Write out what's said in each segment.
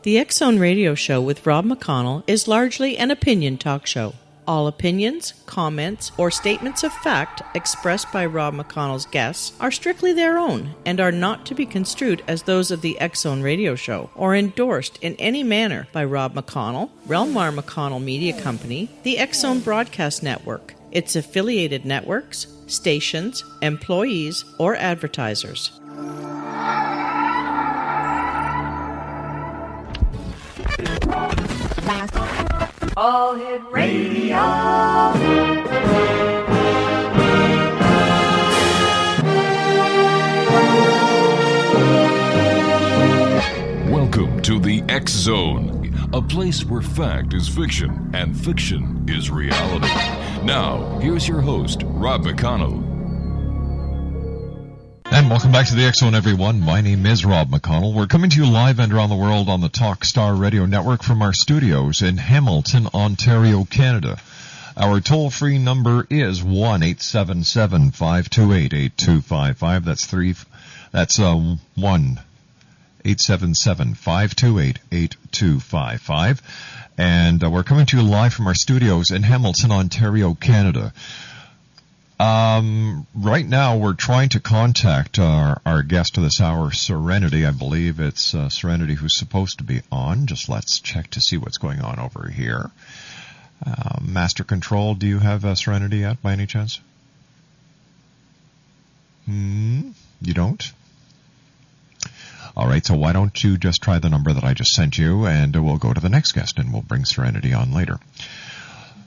The X-Zone Radio Show with Rob McConnell is largely an opinion talk show. All opinions, comments, or statements of fact expressed by Rob McConnell's guests are strictly their own and are not to be construed as those of the X-Zone Radio Show or endorsed in any manner by Rob McConnell, Relmar McConnell Media Company, the X-Zone Broadcast Network, its affiliated networks, stations, employees, or advertisers. All Hit Radio. Welcome to the X-Zone, a place where fact is fiction and fiction is reality. Now, here's your host, Rob McConnell. And welcome back to the X-Zone, everyone. My name is Rob McConnell. We're coming to you live and around the world on the Talk Star Radio Network from our studios in Hamilton, Ontario, Canada. Our toll-free number is 1-877-528-8255. That's 1-877-528-8255. And we're coming to you live from our studios in Hamilton, Ontario, Canada. Right now we're trying to contact our guest of this hour, Serenity. I believe it's Serenity who's supposed to be on. Just let's check to see what's going on over here. Master Control, do you have Serenity yet by any chance? You don't? All right, so why don't you just try the number that I just sent you, and we'll go to the next guest, and we'll bring Serenity on later.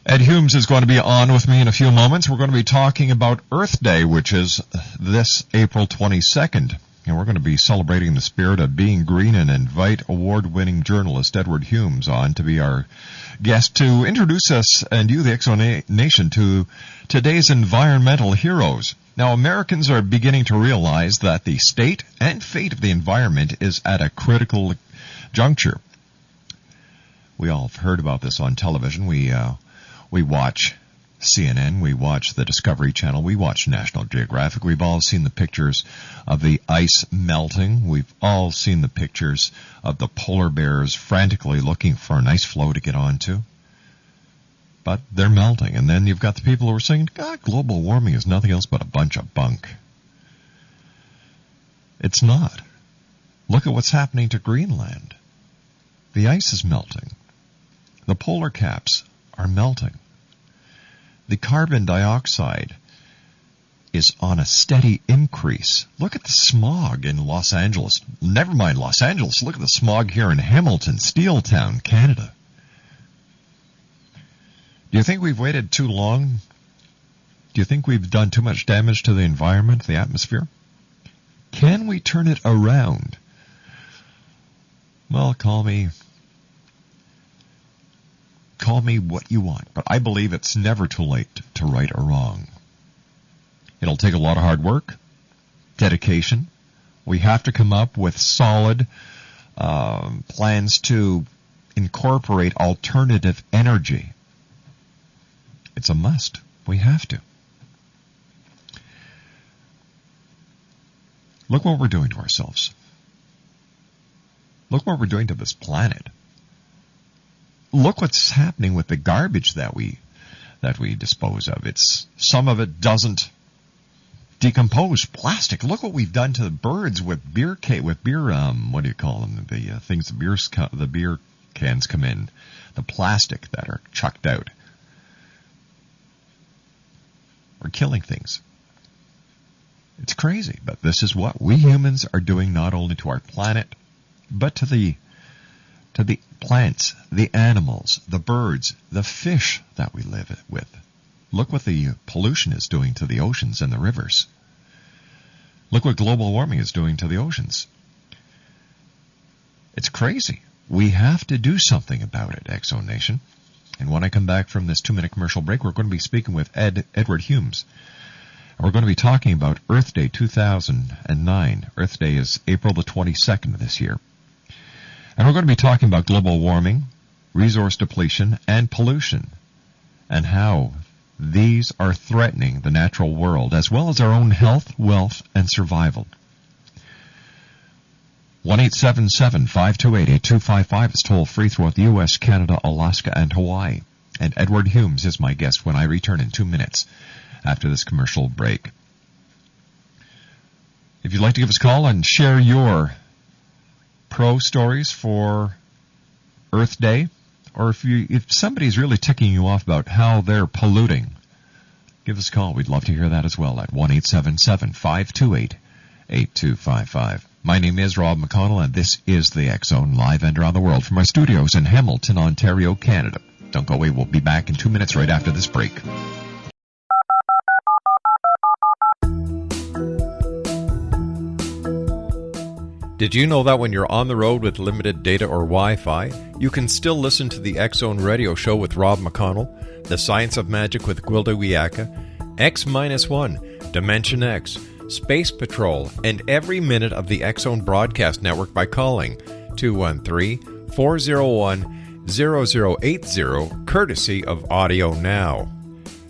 Ed Humes is going to be on with me in a few moments. We're going to be talking about Earth Day, which is this April 22nd. And we're going to be celebrating the spirit of being green and invite award-winning journalist Edward Humes on to be our guest to introduce us and you, the X-Zone Nation, to today's environmental heroes. Now, Americans are beginning to realize that the state and fate of the environment is at a critical juncture. We all have heard about this on television. We watch CNN, we watch the Discovery Channel, we watch National Geographic. We've all seen the pictures of the ice melting. We've all seen the pictures of the polar bears frantically looking for an ice floe to get onto. But they're melting. And then you've got the people who are saying, God, global warming is nothing else but a bunch of bunk. It's not. Look at what's happening to Greenland. The ice is melting. The polar caps are melting. The carbon dioxide is on a steady increase. Look at the smog in Los Angeles. Never mind Los Angeles. Look at the smog here in Hamilton, Steeltown, Canada. Do you think we've waited too long? Do you think we've done too much damage to the environment, the atmosphere? Can we turn it around? Well, call me what you want, but I believe it's never too late to right a wrong. It'll take a lot of hard work, dedication. We have to come up with solid plans to incorporate alternative energy. It's a must. We have to. Look what we're doing to ourselves. Look what we're doing to this planet. Look what's happening with the garbage that we dispose of. Some of it doesn't decompose. Plastic. Look what we've done to the birds with beer what do you call them? The things the beer cans come in. The plastic that are chucked out. We're killing things. It's crazy, but this is what we humans are doing not only to our planet, but to the plants, the animals, the birds, the fish that we live with. Look what the pollution is doing to the oceans and the rivers. Look what global warming is doing to the oceans. It's crazy. We have to do something about it, X-Zone Nation. And when I come back from this 2-minute commercial break, we're going to be speaking with Edward Humes. And we're going to be talking about Earth Day 2009. Earth Day is April the 22nd of this year. And we're going to be talking about global warming, resource depletion, and pollution, and how these are threatening the natural world, as well as our own health, wealth, and survival. 1-877-528-8255 is toll-free throughout the U.S., Canada, Alaska, and Hawaii. And Edward Humes is my guest when I return in 2 minutes after this commercial break. If you'd like to give us a call and share your pro stories for Earth Day, or if somebody's really ticking you off about how they're polluting, give us a call. We'd love to hear that as well at 1-877-528-8255. My name is Rob McConnell, and this is the X Zone, live and around the world from our studios in Hamilton, Ontario, Canada. Don't go away. We'll be back in 2 minutes right after this break. Did you know that when you're on the road with limited data or Wi-Fi, you can still listen to the X Zone radio show with Rob McConnell, The Science of Magic with Gwilda Wiyaka, X-1, Dimension X, Space Patrol, and every minute of the X Zone broadcast network by calling 213-401-0080, courtesy of Audio Now.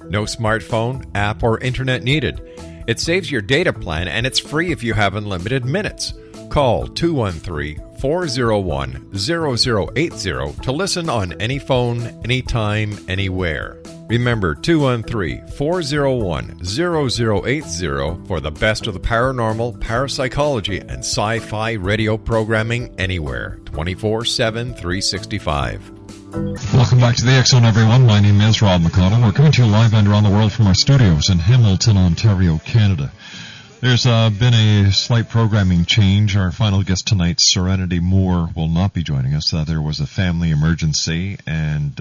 No smartphone, app, or internet needed. It saves your data plan, and it's free if you have unlimited minutes. Call 213-401-0080 to listen on any phone, anytime, anywhere. Remember, 213-401-0080 for the best of the paranormal, parapsychology, and sci-fi radio programming anywhere, 24/7, 365. Welcome back to the X Zone, everyone. My name is Rob McConnell. We're coming to you live and around the world from our studios in Hamilton, Ontario, Canada. There's been a slight programming change. Our final guest tonight, Serenity Moore, will not be joining us. There was a family emergency, and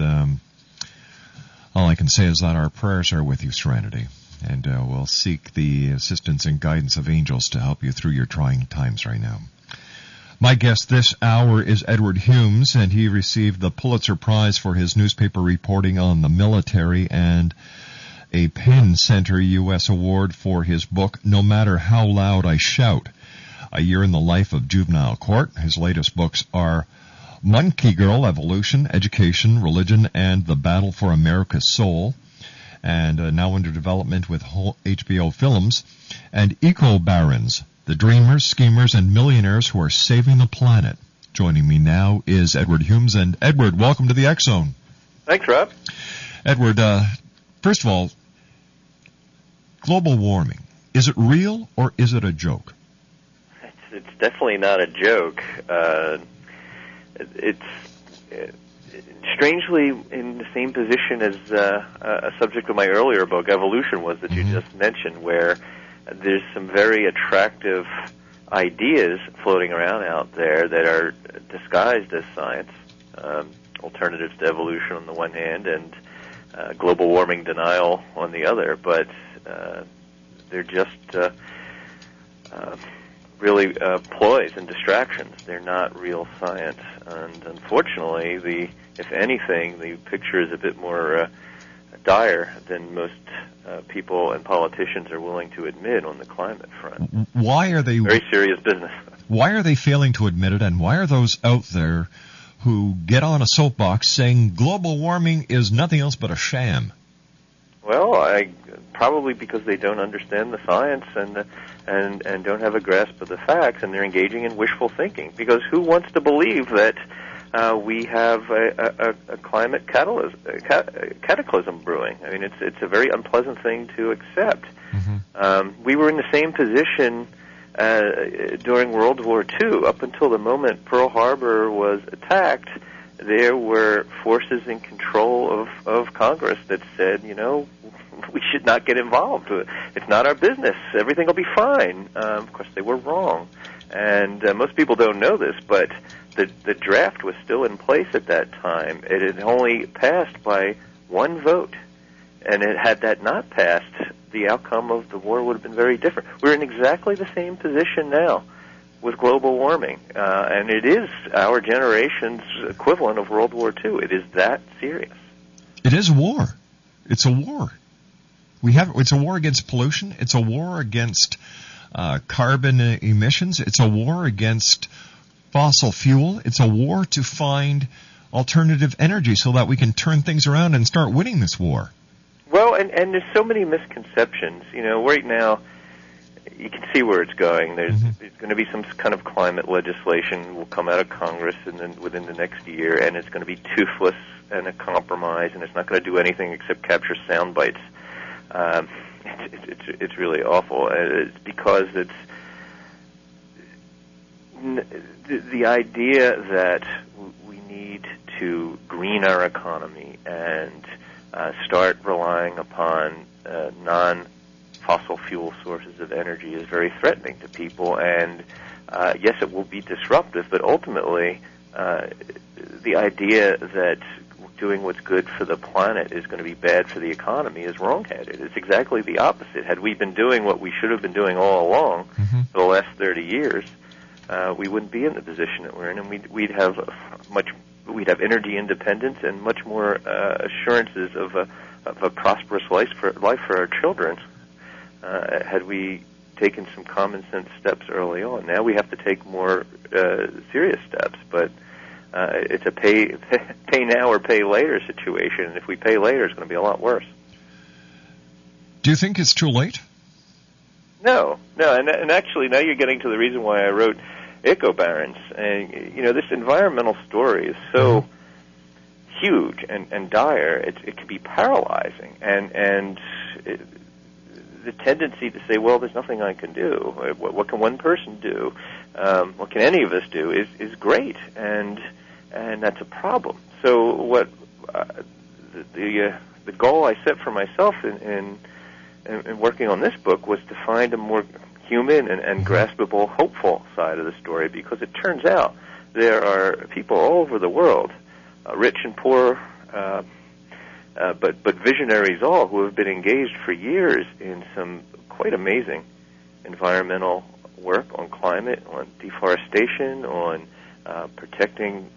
all I can say is that our prayers are with you, Serenity, and we'll seek the assistance and guidance of angels to help you through your trying times right now. My guest this hour is Edward Humes, and he received the Pulitzer Prize for his newspaper reporting on the military and a Penn Center U.S. Award for his book, No Matter How Loud I Shout, A Year in the Life of Juvenile Court. His latest books are Monkey Girl, Evolution, Education, Religion, and the Battle for America's Soul, and now under development with HBO Films, and Eco Barons, the dreamers, schemers, and millionaires who are saving the planet. Joining me now is Edward Humes. And Edward, welcome to the X Zone. Thanks, Rob. Edward, first of all, global warming, is it real or is it a joke? It's definitely not a joke. It's strangely in the same position as a subject of my earlier book, Evolution, was that you just mentioned, where there's some very attractive ideas floating around out there that are disguised as science, alternatives to evolution on the one hand, and global warming denial on the other, but they're just really ploys and distractions. They're not real science, and unfortunately, if anything, the picture is a bit more dire than most people and politicians are willing to admit on the climate front. Why are they very serious business? Why are they failing to admit it, and why are those out there who get on a soapbox saying global warming is nothing else but a sham? Well, probably because they don't understand the science and don't have a grasp of the facts, and they're engaging in wishful thinking. Because who wants to believe that we have a climate cataclysm brewing? I mean, it's a very unpleasant thing to accept. We were in the same position during World War II. Up until the moment Pearl Harbor was attacked, there were forces in control of Congress that said, we should not get involved. It's not our business. Everything will be fine. Of course, they were wrong. And most people don't know this, but the draft was still in place at that time. It had only passed by one vote. And had that not passed, the outcome of the war would have been very different. We're in exactly the same position now with global warming. And it is our generation's equivalent of World War II. It is that serious. It is a war. It's a war. It's a war against pollution. It's a war against carbon emissions. It's a war against fossil fuel. It's a war to find alternative energy so that we can turn things around and start winning this war. Well, and there's so many misconceptions. Right now, you can see where it's going. There's going to be some kind of climate legislation will come out of Congress within the next year, and it's going to be toothless and a compromise, and it's not going to do anything except capture sound bites. It's really awful. It's because it's the idea that we need to green our economy and start relying upon non-fossil fuel sources of energy is very threatening to people. And yes, it will be disruptive, but ultimately the idea that doing what's good for the planet is going to be bad for the economy is wrong-headed. It's exactly the opposite. Had we been doing what we should have been doing all along for the last 30 years, we wouldn't be in the position that we're in, and we'd have energy independence and much more assurances of a prosperous life for our children had we taken some common sense steps early on. Now we have to take more serious steps, but it's a pay now or pay later situation, and if we pay later, it's going to be a lot worse. Do you think it's too late? No, and actually now you're getting to the reason why I wrote Eco-Barons. And this environmental story is so huge and dire, it can be paralyzing, and the tendency to say, well, there's nothing I can do. What can one person do? What can any of us do? Is great, and that's a problem. So what the goal I set for myself in working on this book was to find a more human and graspable, hopeful side of the story, because it turns out there are people all over the world, rich and poor, but visionaries all, who have been engaged for years in some quite amazing environmental work on climate, on deforestation, on protecting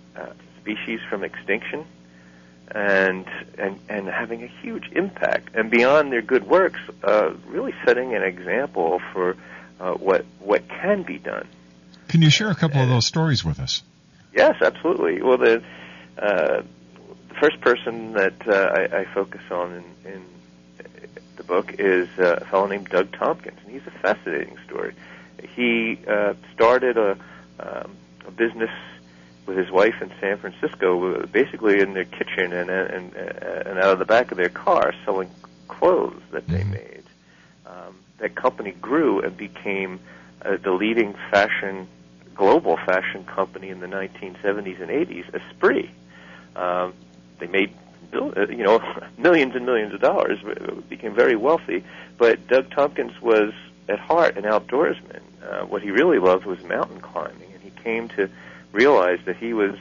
species from extinction, and having a huge impact. And beyond their good works, really setting an example for what can be done. Can you share a couple of those stories with us? Yes, absolutely. Well, the first person that I focus on in the book is a fellow named Doug Tompkins, and he's a fascinating story. He started a business with his wife in San Francisco, basically in their kitchen and out of the back of their car, selling clothes that they made. That company grew and became the leading global fashion company in the 1970s and 80s, Esprit. They made millions and millions of dollars, became very wealthy. But Doug Tompkins was at heart an outdoorsman. What he really loved was mountain climbing, and he came to realize that he was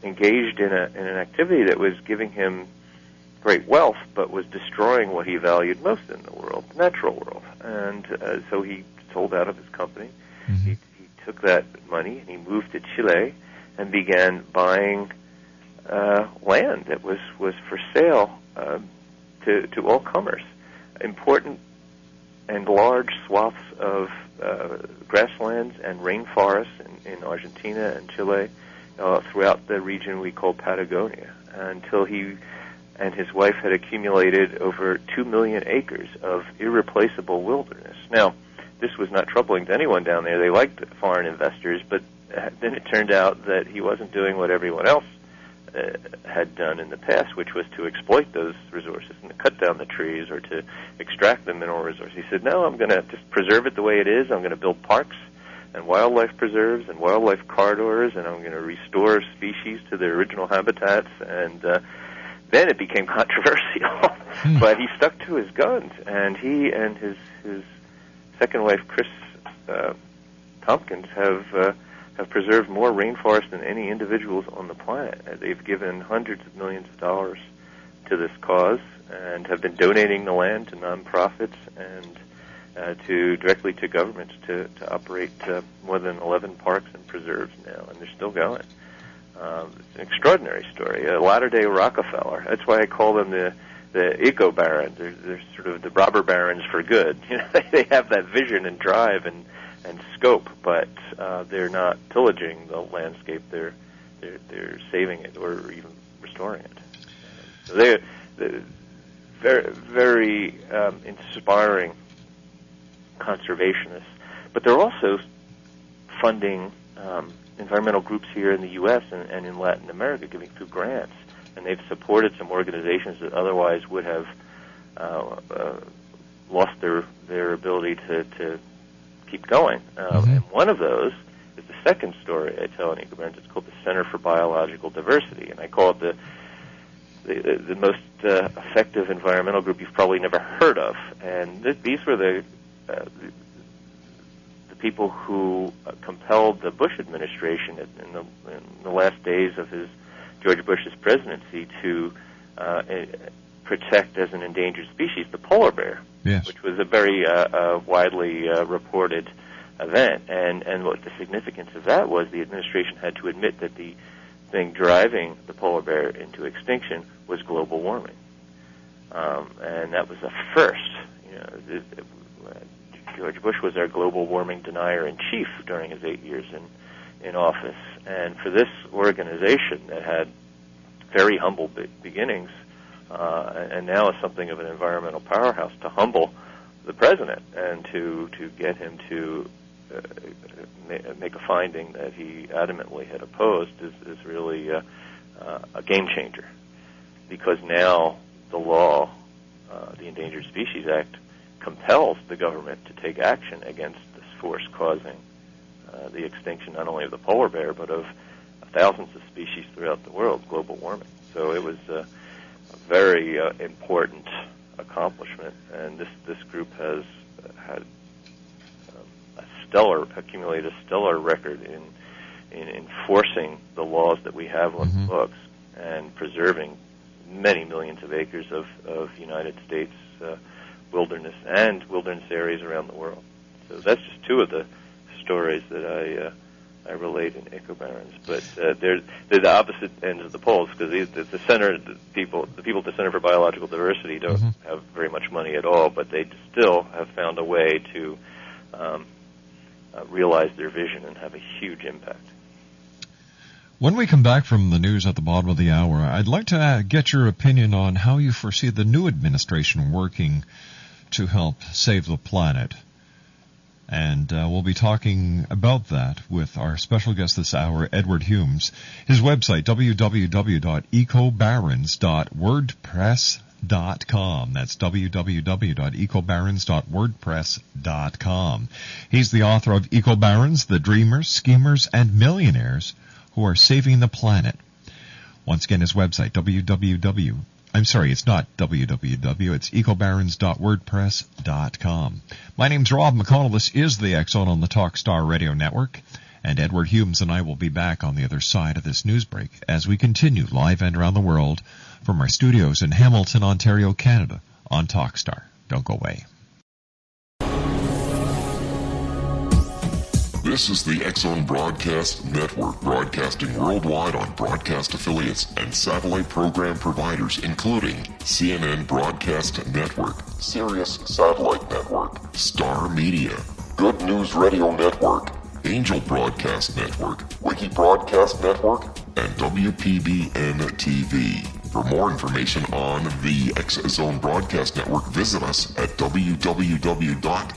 engaged in an activity that was giving him great wealth, but was destroying what he valued most in the world, the natural world. And so he sold out of his company. He took that money and he moved to Chile and began buying land that was for sale to all comers. Important and large swaths of grasslands and rainforests in Argentina and Chile, throughout the region we call Patagonia, until he and his wife had accumulated over 2 million acres of irreplaceable wilderness. Now, this was not troubling to anyone down there. They liked foreign investors, but then it turned out that he wasn't doing what everyone else had done in the past, which was to exploit those resources and to cut down the trees or to extract the mineral resources. He said, no, I'm going to just preserve it the way it is. I'm going to build parks and wildlife preserves and wildlife corridors, and I'm going to restore species to their original habitats. And then it became controversial. But he stuck to his guns, and he and his second wife, Chris Tompkins, have preserved more rainforest than any individuals on the planet. They've given hundreds of millions of dollars to this cause and have been donating the land to nonprofits and directly to governments to operate more than 11 parks and preserves now, and they're still going. It's an extraordinary story. Latter-day Rockefeller. That's why I call them the eco-barons. They're sort of the robber barons for good. They have that vision and drive and scope, but they're not pillaging the landscape. They're saving it or even restoring it. So they're very, very inspiring conservationists. But they're also funding environmental groups here in the U.S. and in Latin America, giving through grants. And they've supported some organizations that otherwise would have lost their ability to keep going. And one of those is the second story I tell in EcoBarons. It's called the Center for Biological Diversity, and I call it the most effective environmental group you've probably never heard of. And these were the people who compelled the Bush administration in the last days of George Bush's presidency to protect as an endangered species the polar bear, which was a very widely reported event. And what the significance of that was, the administration had to admit that the thing driving the polar bear into extinction was global warming. And that was a first. George Bush was our global warming denier-in-chief during his 8 years in office. And for this organization that had very humble beginnings, and now is something of an environmental powerhouse, to humble the president and to get him to make a finding that he adamantly had opposed is really a game changer. Because now the law, the Endangered Species Act, compels the government to take action against this force causing the extinction not only of the polar bear but of thousands of species throughout the world, global warming. So it was a very important accomplishment, and this group has had accumulated a stellar record in enforcing the laws that we have on the books and preserving many millions of acres of United States wilderness and wilderness areas around the world. So that's just two of the stories that I relate in EcoBarons. But they're the opposite ends of the poles, because the center, the people at the Center for Biological Diversity don't have very much money at all, but they still have found a way to realize their vision and have a huge impact. When we come back from the news at the bottom of the hour, I'd like to get your opinion on how you foresee the new administration working to help save the planet. And we'll be talking about that with our special guest this hour, Edward Humes. His website, www.ecobarons.wordpress.com. That's www.ecobarons.wordpress.com. He's the author of EcoBarons, The Dreamers, Schemers, and Millionaires Who Are Saving the Planet. Once again, his website, it's not www, it's ecobarons.wordpress.com. My name's Rob McConnell. This is the X-Zone on the Talkstar Radio Network, and Edward Humes and I will be back on the other side of this news break as we continue live and around the world from our studios in Hamilton, Ontario, Canada on Talkstar. Don't go away. This is the X-Zone Broadcast Network, broadcasting worldwide on broadcast affiliates and satellite program providers, including CNN Broadcast Network, Sirius Satellite Network, Star Media, Good News Radio Network, Angel Broadcast Network, Wiki Broadcast Network, and WPBN TV. For more information on the X-Zone Broadcast Network, visit us at www.xzbn.net.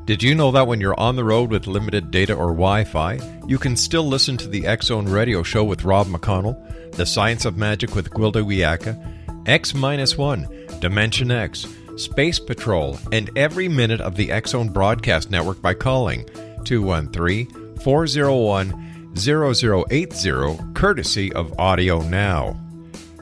Did you know that when you're on the road with limited data or Wi-Fi, you can still listen to the X-Zone Radio Show with Rob McConnell, The Science of Magic with Gwilda Wiyaka, X-1, Dimension X, Space Patrol, and every minute of the X-Zone Broadcast Network by calling 213-401-0080, courtesy of Audio Now.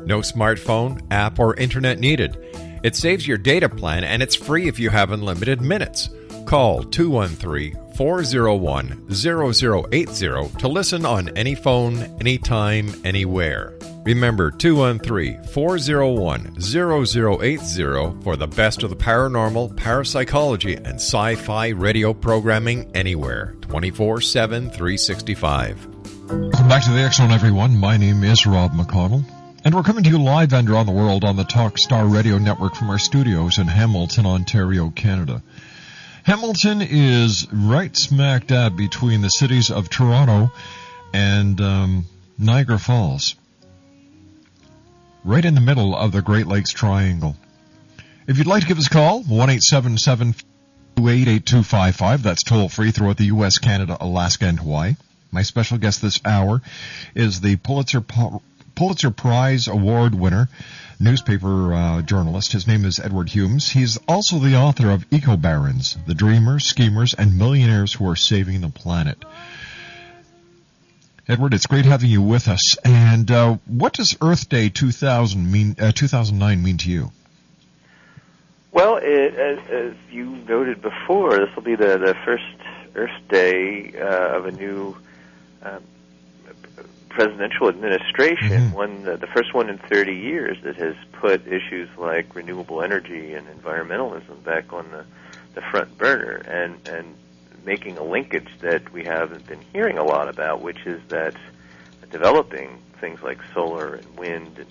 No smartphone, app, or internet needed. It saves your data plan, and it's free if you have unlimited minutes. Call 213-401-0080 to listen on any phone, anytime, anywhere. Remember, 213-401-0080 for the best of the paranormal, parapsychology, and sci-fi radio programming anywhere, 24/7, 365. Welcome back to the X-Zone, everyone. My name is Rob McConnell, and we're coming to you live and around the world on the Talkstar Radio Network from our studios in Hamilton, Ontario, Canada. Hamilton is right smack dab between the cities of Toronto and Niagara Falls. Right in the middle of the Great Lakes Triangle. If you'd like to give us a call, 1-877-228-8255. That's toll free throughout the U.S., Canada, Alaska, and Hawaii. My special guest this hour is the Pulitzer Prize Award winner, newspaper journalist. His name is Edward Humes. He's also the author of Eco Barons, The Dreamers, Schemers, and Millionaires Who Are Saving the Planet. Edward, it's great having you with us. And what does Earth Day 2009 mean to you? Well, as you noted before, this will be the first Earth Day of a new presidential administration, the first one in 30 years that has put issues like renewable energy and environmentalism back on the front burner, and making a linkage that we haven't been hearing a lot about, which is that developing things like solar and wind and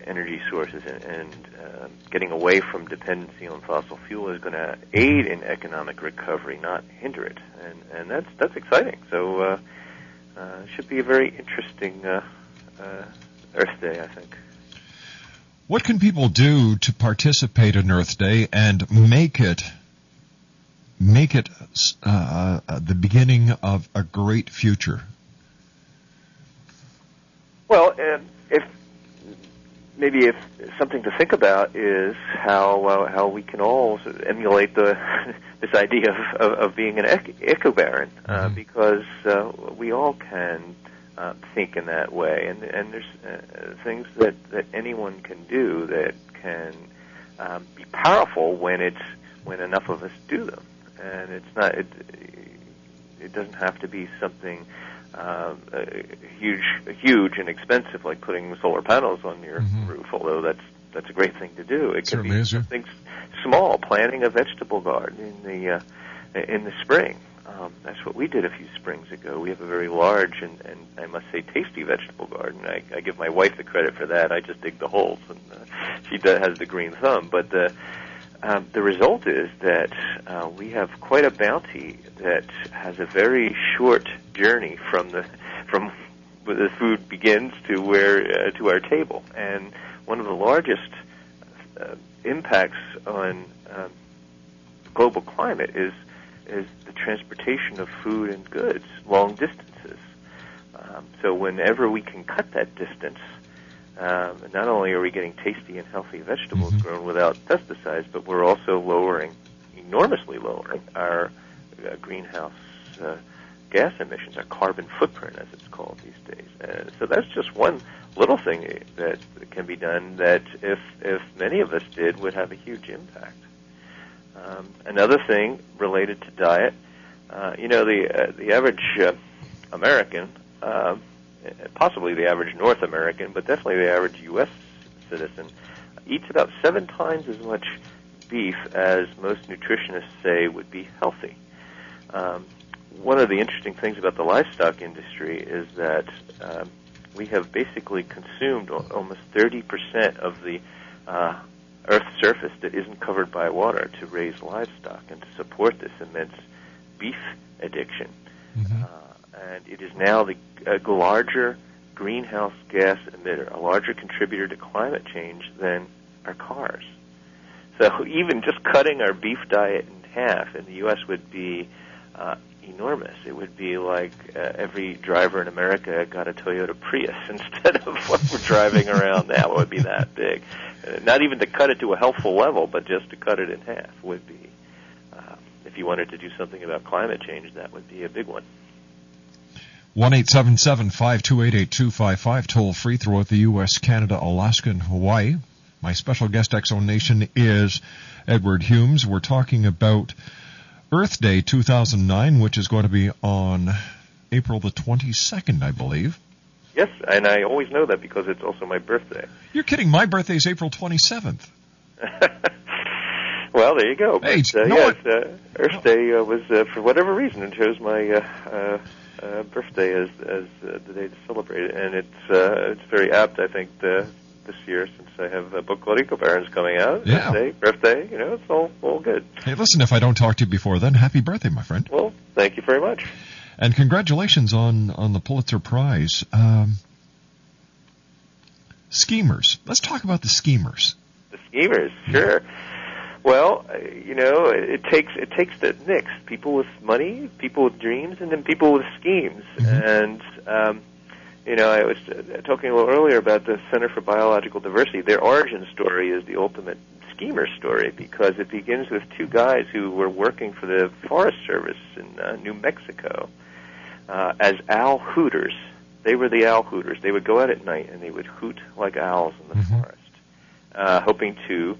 energy sources and getting away from dependency on fossil fuel is going to aid in economic recovery, not hinder it, and that's exciting. So it should be a very interesting Earth Day, I think. What can people do to participate in Earth Day and make it the beginning of a great future? Well, if something to think about is how we can all sort of emulate this idea of being an eco-baron, because we all can think in that way, and there's things that anyone can do that can be powerful when enough of us do them, and it doesn't have to be something huge and expensive, like putting solar panels on your roof, although that's a great thing to do. It can be something small, planting a vegetable garden in the spring. That's what we did a few springs ago. We have a very large and I must say tasty vegetable garden. I give my wife the credit for that. I just dig the holes, and she has the green thumb. But the result is that we have quite a bounty that has a very short journey from where the food begins to to our table. And one of the largest impacts on global climate is the transportation of food and goods long distances. So whenever we can cut that distance, not only are we getting tasty and healthy vegetables grown without pesticides, but we're also enormously lowering our greenhouse gas emissions, our carbon footprint, as it's called these days. So that's just one little thing that can be done that, if many of us did, would have a huge impact. Another thing related to diet, the average American, possibly the average North American, but definitely the average U.S. citizen, eats about 7 times as much beef as most nutritionists say would be healthy. One of the interesting things about the livestock industry is that we have basically consumed almost 30% of the Earth's surface that isn't covered by water to raise livestock and to support this immense beef addiction. And it is now the larger greenhouse gas emitter, a larger contributor to climate change than our cars. So even just cutting our beef diet in half in the U.S. would be enormous. It would be like every driver in America got a Toyota Prius instead of what we're driving around now. It would be that big. Not even to cut it to a healthful level, but just to cut it in half would be, if you wanted to do something about climate change, that would be a big one. 1-877-528-8255, toll free throughout the U.S., Canada, Alaska, and Hawaii. My special guest, X-Zone Nation, is Edward Humes. We're talking about Earth Day 2009, which is going to be on April the 22nd, I believe. Yes, and I always know that because it's also my birthday. You're kidding. My birthday is April 27th. Well, there you go. Hey, but, Earth Day was, for whatever reason, it chose my birthday as the day to celebrate it, and it's very apt, I think, this year since I have a book called Eco Barons coming out. Yeah. Birthday, it's all good. Hey, listen, if I don't talk to you before then, happy birthday, my friend. Well, thank you very much. And congratulations on the Pulitzer Prize. Schemers. Let's talk about the schemers. The schemers, sure. Well, it takes the mix: people with money, people with dreams, and then people with schemes. And I was talking a little earlier about the Center for Biological Diversity. Their origin story is the ultimate schemer story because it begins with two guys who were working for the Forest Service in New Mexico as owl hooters. They were the owl hooters. They would go out at night and they would hoot like owls in the forest, hoping to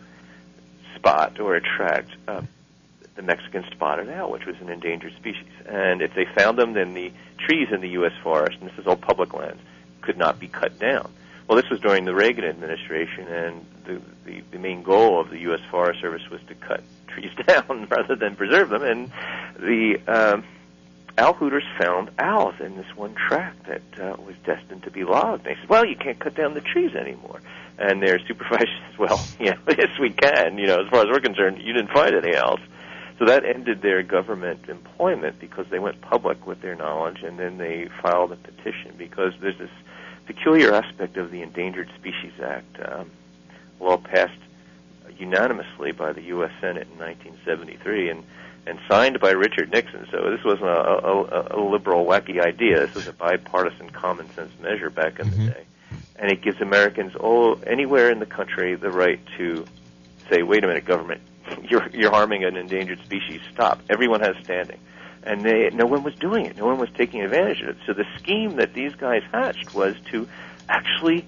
spot or attract the Mexican spotted owl, which was an endangered species. And if they found them, then the trees in the U.S. forest, and this is all public lands, could not be cut down. Well, this was during the Reagan administration, and the main goal of the U.S. Forest Service was to cut trees down rather than preserve them. And the owl hooters found owls in this one tract that was destined to be logged. And they said, well, you can't cut down the trees anymore. And their supervisor says, well, yes, we can. As far as we're concerned, you didn't find any owls. So that ended their government employment because they went public with their knowledge, and then they filed a petition because there's this peculiar aspect of the Endangered Species Act, law passed unanimously by the U.S. Senate in 1973 and signed by Richard Nixon. So this wasn't a liberal, wacky idea. This was a bipartisan common sense measure back in the day. And it gives Americans anywhere in the country the right to say, wait a minute, government, you're harming an endangered species. Stop. Everyone has standing. And no one was doing it. No one was taking advantage of it. So the scheme that these guys hatched was to actually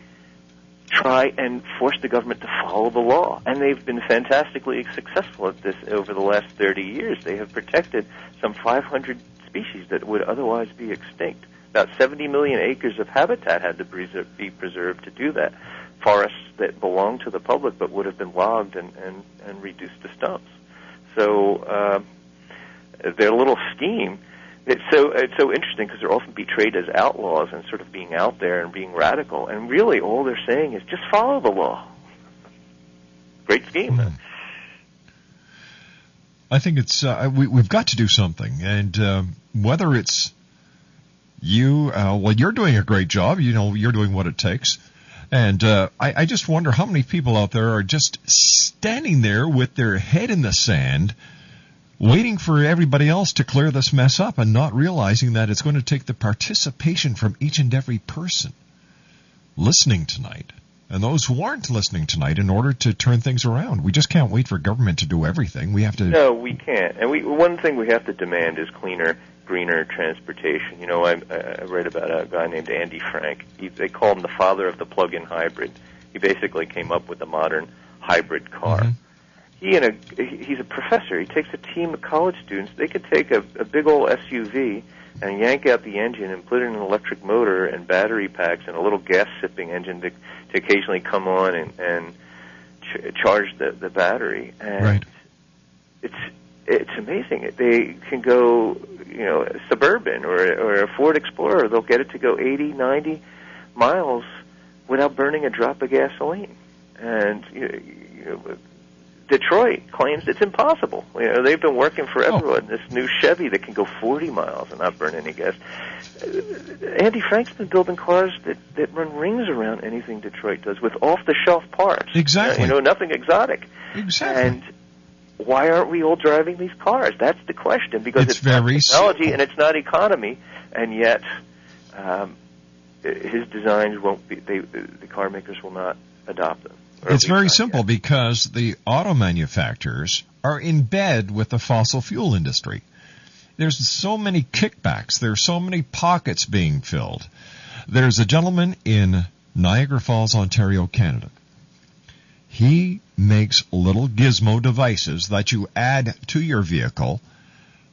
try and force the government to follow the law. And they've been fantastically successful at this over the last 30 years. They have protected some 500 species that would otherwise be extinct. About 70 million acres of habitat had to be preserved to do that. Forests that belong to the public but would have been logged and reduced to stumps. So their little scheme, it's so interesting because they're often portrayed as outlaws and sort of being out there and being radical. And really all they're saying is just follow the law. Great scheme. I think it's we've got to do something. And whether it's you, you're doing a great job. You're doing what it takes. And I just wonder how many people out there are just standing there with their head in the sand, waiting for everybody else to clear this mess up and not realizing that it's going to take the participation from each and every person listening tonight and those who aren't listening tonight in order to turn things around. We just can't wait for government to do everything. We have to... No, we can't. And one thing we have to demand is cleaner, greener transportation. I read about a guy named Andy Frank. They call him the father of the plug-in hybrid. He basically came up with the modern hybrid car. He's a professor. He takes a team of college students. They could take a big old SUV and yank out the engine and put in an electric motor and battery packs and a little gas-sipping engine to occasionally come on and charge the battery. And it's amazing. They can go, suburban or a Ford Explorer. They'll get it to go 80, 90 miles without burning a drop of gasoline. And Detroit claims it's impossible. They've been working forever on this new Chevy that can go 40 miles and not burn any gas. Andy Frank's been building cars that run rings around anything Detroit does with off-the-shelf parts. Exactly. Nothing exotic. Exactly. And why aren't we all driving these cars? That's the question, because it's very not technology simple. and it's not economy, and yet his designs won't be. The car makers will not adopt them. It's very simple because the auto manufacturers are in bed with the fossil fuel industry. There's so many kickbacks. There's so many pockets being filled. There's a gentleman in Niagara Falls, Ontario, Canada. He makes little gizmo devices that you add to your vehicle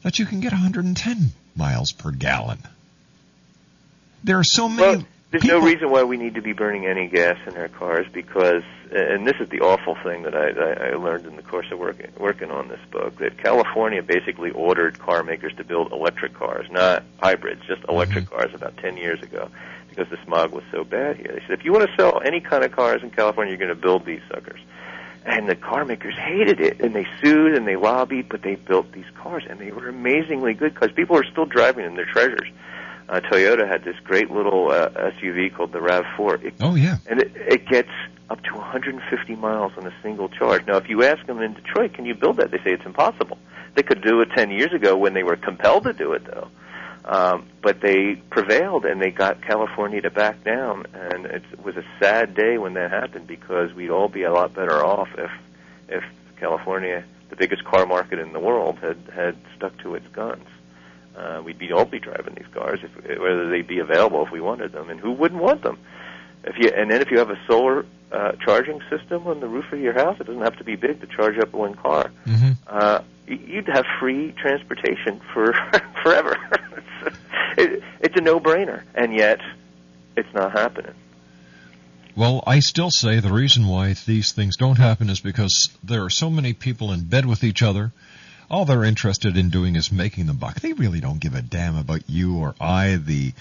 that you can get 110 miles per gallon. There are so many... Well, there's no reason why we need to be burning any gas in our cars because, and this is the awful thing that I learned in the course of working on this book, that California basically ordered car makers to build electric cars, not hybrids, just electric cars about 10 years ago. because the smog was so bad here. They said, if you want to sell any kind of cars in California, you're going to build these suckers. And the car makers hated it, and they sued and they lobbied, but they built these cars, and they were amazingly good cars. People are still driving them; they're treasures. Toyota had this great little SUV called the RAV4. And it gets up to 150 miles on a single charge. Now, if you ask them in Detroit, can you build that? They say it's impossible. They could do it 10 years ago when they were compelled to do it, though. But they prevailed, and they got California to back down. And it was a sad day when that happened, because we'd all be a lot better off if California, the biggest car market in the world, had stuck to its guns. We'd all be driving these cars, whether they'd be available if we wanted them, and who wouldn't want them? And then if you have a solar charging system on the roof of your house, it doesn't have to be big to charge up one car. You'd have free transportation for forever. It's a no-brainer, and yet it's not happening. Well, I still say the reason why these things don't happen is because there are so many people in bed with each other. All they're interested in doing is making the buck. They really don't give a damn about you or I, the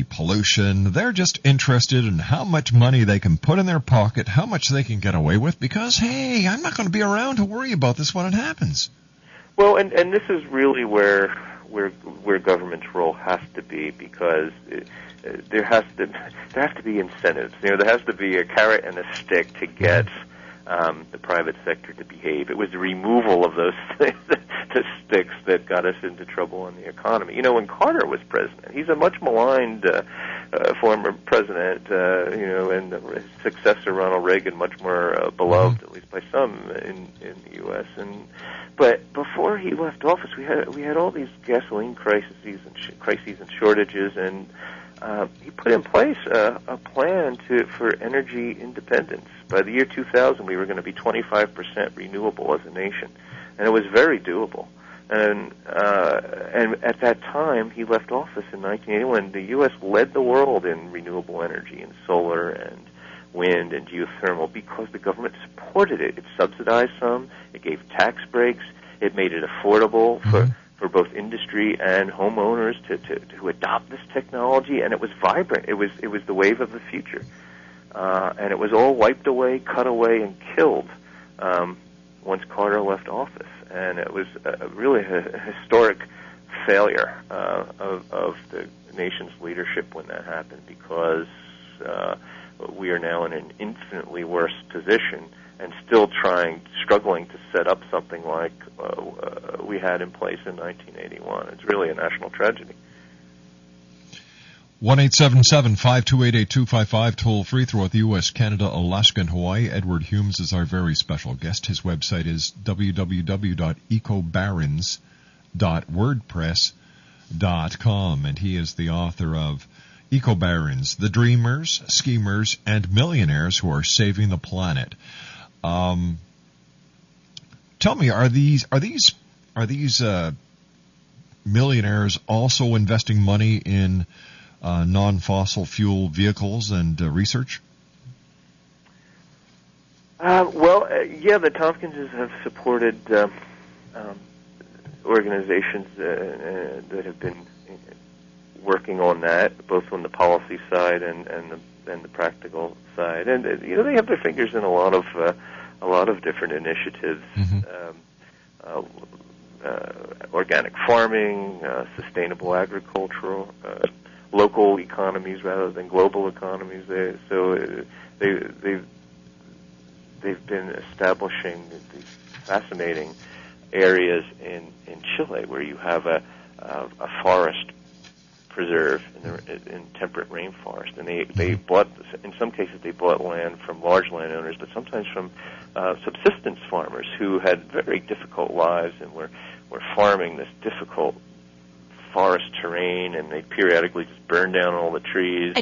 pollution. They're just interested in how much money they can put in their pocket, how much they can get away with, because, hey, I'm not going to be around to worry about this when it happens. Well, and this is really where government's role has to be, because there has to be incentives. There has to be a carrot and a stick to get the private sector to behave. It was the removal of those the sticks that got us into trouble in the economy. When Carter was president, he's a much maligned former president, and his successor, Ronald Reagan, much more beloved, at least by some in the U.S. But before he left office, we had all these gasoline crises and shortages, and he put in place a plan for energy independence. By the year 2000, we were going to be 25% renewable as a nation, and it was very doable. And at that time, he left office in 1981. The U.S. led the world in renewable energy, and solar and wind and geothermal, because the government supported it. It subsidized some. It gave tax breaks. It made it affordable for both industry and homeowners to adopt this technology, and it was vibrant. It was the wave of the future, and it was all wiped away, cut away, and killed once Carter left office. And it was really a historic failure of the nation's leadership when that happened, because we are now in an infinitely worse position, and still struggling to set up something like we had in place in 1981. It's really a national tragedy. 1-877-528-8255, toll free throughout the U.S., Canada, Alaska, and Hawaii. Edward Humes is our very special guest. His website is www.ecobarons.wordpress.com, and he is the author of Eco Barons, The Dreamers, Schemers, and Millionaires Who Are Saving the Planet. Tell me, are these millionaires also investing money in non-fossil fuel vehicles and research? The Tompkinses have supported organizations that have been working on that, both on the policy side and the practical side, and they have their fingers in a lot of different initiatives. Organic farming, sustainable agriculture, local economies rather than global economies. They've been establishing these fascinating areas in Chile where you have a forest preserve in temperate rainforest, and they bought, in some cases they bought land from large landowners, but sometimes from subsistence farmers who had very difficult lives and were farming this difficult forest terrain, and they periodically just burn down all the trees.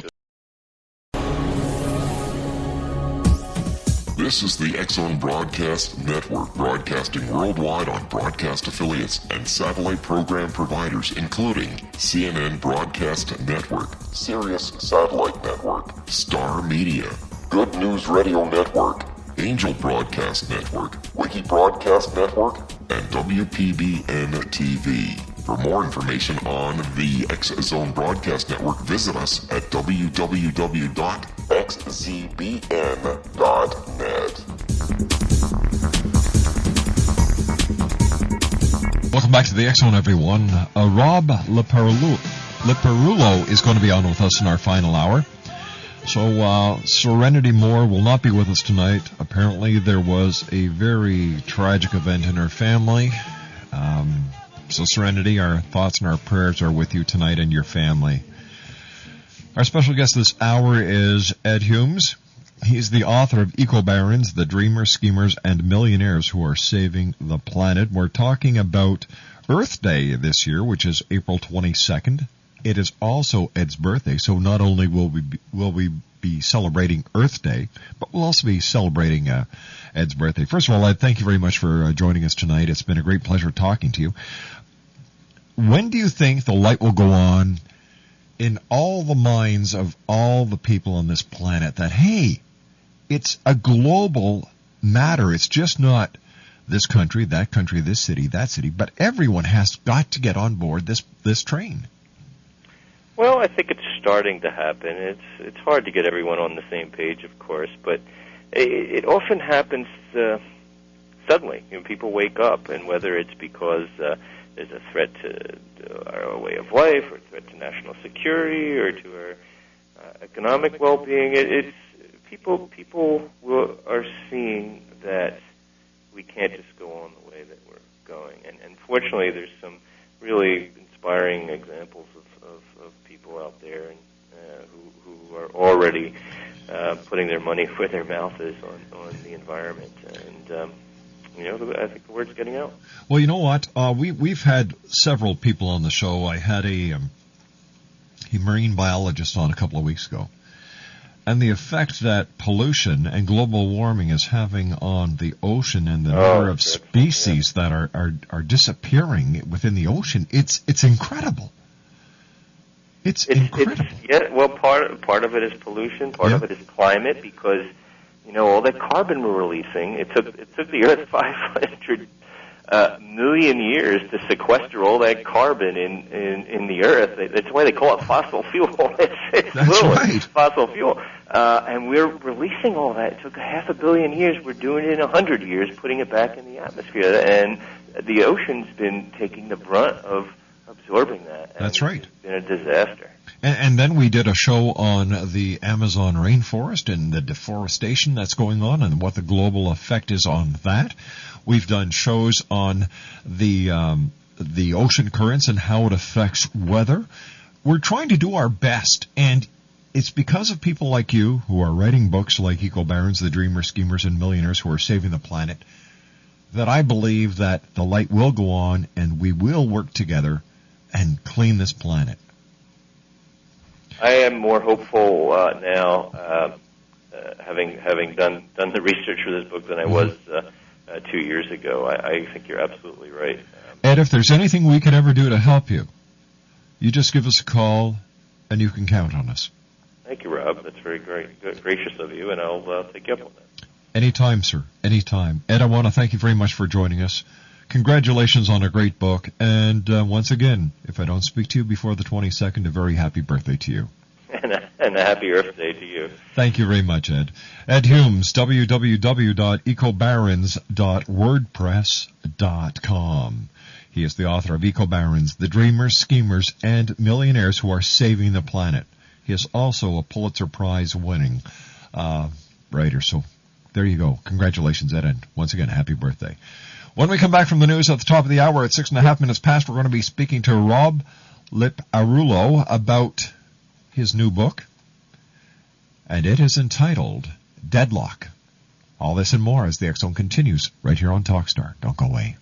This is the X-Zone Broadcast Network, broadcasting worldwide on broadcast affiliates and satellite program providers, including CNN Broadcast Network, Sirius Satellite Network, Star Media, Good News Radio Network, Angel Broadcast Network, Wiki Broadcast Network, and WPBN TV. For more information on the X Zone Broadcast Network, visit us at www.xzbn.net. Welcome back to the X Zone, everyone. Rob Liparulo is going to be on with us in our final hour. So Serenity Moore will not be with us tonight. Apparently there was a very tragic event in her family. So Serenity, our thoughts and our prayers are with you tonight and your family. Our special guest this hour is Ed Humes. He's the author of Eco Barons, The Dreamers, Schemers, and Millionaires Who Are Saving the Planet. We're talking about Earth Day this year, which is April 22nd. It is also Ed's birthday, so not only will we be celebrating Earth Day, but we'll also be celebrating Ed's birthday. First of all, Ed, thank you very much for joining us tonight. It's been a great pleasure talking to you. When do you think the light will go on in all the minds of all the people on this planet that, hey, it's a global matter. It's just not this country, this city, that city, but everyone has got to get on board this train. Well, I think it's starting to happen. It's hard to get everyone on the same page, of course, but it often happens suddenly. People wake up, and whether it's because there's a threat to our way of life, or a threat to national security, or to our economic well-being, it's people are seeing that we can't just go on the way that we're going. And fortunately, there's some really inspiring examples of people out there who are already putting their money where their mouth is on the environment. And I think the word's getting out. Well, you know what? We've had several people on the show. I had a marine biologist on a couple of weeks ago. And the effect that pollution and global warming is having on the ocean and the number of species that are disappearing within the ocean, it's incredible. It's incredible. Well, part of it is pollution, part of it is climate, because all that carbon we're releasing. It took the Earth 500 million years to sequester all that carbon in the Earth. That's why they call it fossil fuel. It's literally fossil fuel. And we're releasing all that. It took 500 million years. We're doing it in 100 years, putting it back in the atmosphere. And the ocean's been taking the brunt of absorbing that. That's right. It's been a disaster. And then we did a show on the Amazon rainforest and the deforestation that's going on and what the global effect is on that. We've done shows on the ocean currents and how it affects weather. We're trying to do our best, and it's because of people like you who are writing books like Eco Barons, The Dreamers, Schemers, and Millionaires Who Are Saving the Planet that I believe that the light will go on and we will work together and clean this planet. I am more hopeful now, having done the research for this book than I was 2 years ago. I think you're absolutely right. Ed, if there's anything we can ever do to help you, you just give us a call, and you can count on us. Thank you, Rob. That's very gracious of you, and I'll take you up on that. Anytime, sir. Anytime. Ed, I want to thank you very much for joining us. Congratulations on a great book. And once again, if I don't speak to you before the 22nd, a very happy birthday to you. And a happy Earth Day to you. Thank you very much, Ed. Ed Humes, www.ecobarons.wordpress.com. He is the author of Eco Barons, The Dreamers, Schemers, and Millionaires Who Are Saving the Planet. He is also a Pulitzer Prize winning writer. So there you go. Congratulations, Ed. And once again, happy birthday. When we come back from the news at the top of the hour at 6.5 minutes past, we're going to be speaking to Rob Liparulo about his new book. And it is entitled Deadlock. All this and more as the X Zone continues right here on Talkstar. Don't go away.